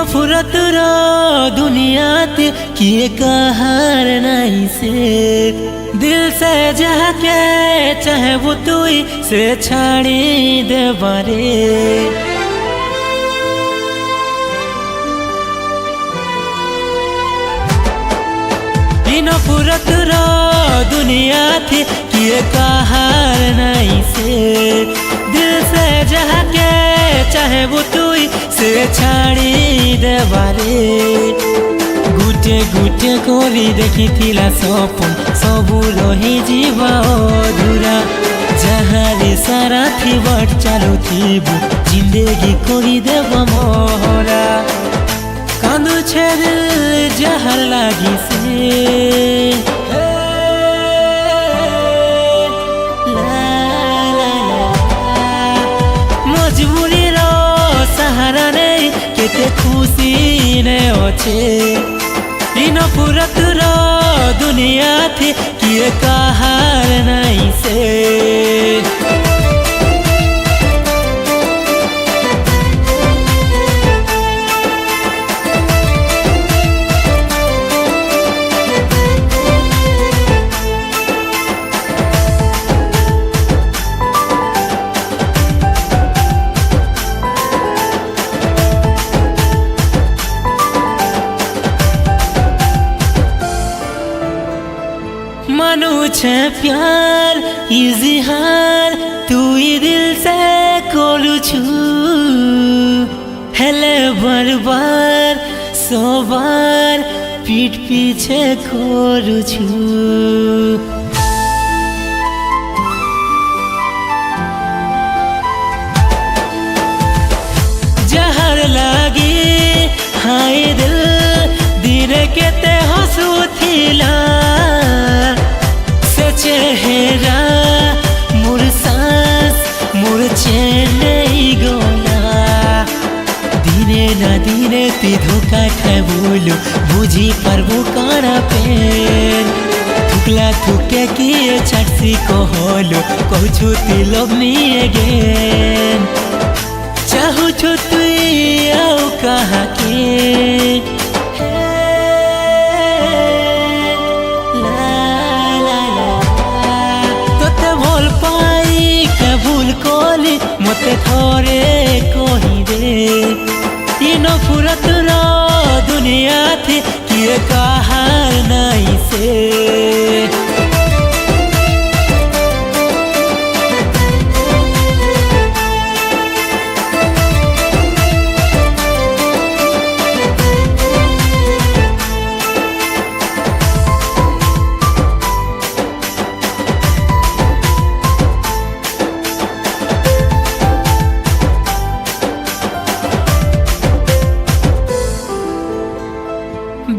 नफरतर दुनियाते किए कहार नहीं से दिल से जाके चाहे वो तुई से छाड़ी दे बारे। नफरतर दुनिया थी किए कहार नहीं से दिल से जाके चाहे वो तुई से छाड़ी दे बारे। गुटे गुटे करी देखी थिला सपन सबू रही जीवा अधूरा जहाँ सारा थी बाट चालू थी जिंदगी करी देव मोहरा कांदू छे दिल जहर लागी से मजबूरी रो सहारा नहीं केते खुशी ने अच्छे नफरतर दुनिया थी किए कहार नहीं से। मानू छे प्यार इजहार तू ही दिल से करू छु हेले बार बार सो बार पीठ पीछे करू छु। जहर लागी हाय दिल दिन के ते हंसू थिला चेहरा मोर सांस मोर चैन गला दिने ना दिने ती धोखा खाए बोलो बुझी पारबो काना पेन थुकला थुके किए छाटसी कहलो कहछु ती लव मी अगेन चाहू छु तुई आओ कहा के मते थोरे कही दे नफरतर दुनिया थी किए कहार नहीं से।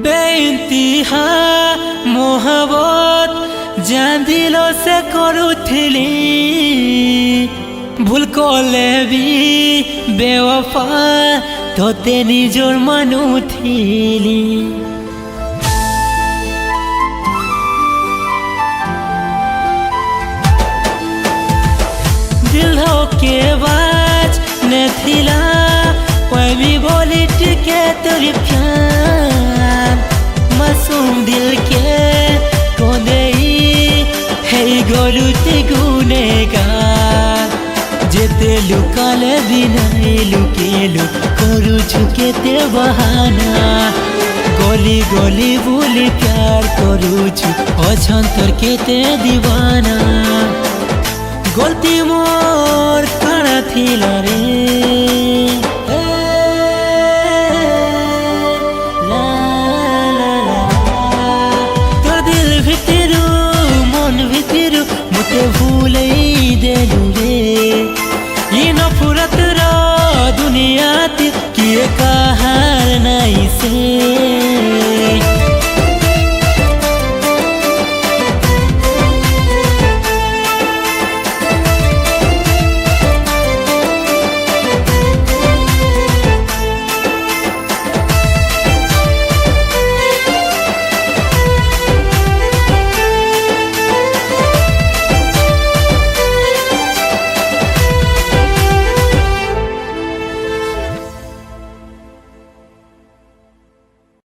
बेइंतिहा मोहब्बत जान दिलो से करूथिली भूल कले भी बेवफा तोते निजोर मानुथिली दिल हो के बाज ने थिला पवी बोली टिके तोरी प्यार मासूम दिल के कोने है गोलुते गुनेगार जेते लुकाले बिना लुकेलो करू छुके ते बहाना गली गली बोली प्यार करू छु अछंतर के ते दीवाना गलती मोर काना थिला रे भूल देलू रे नफरतर दुनिया किए कहार नहीं से।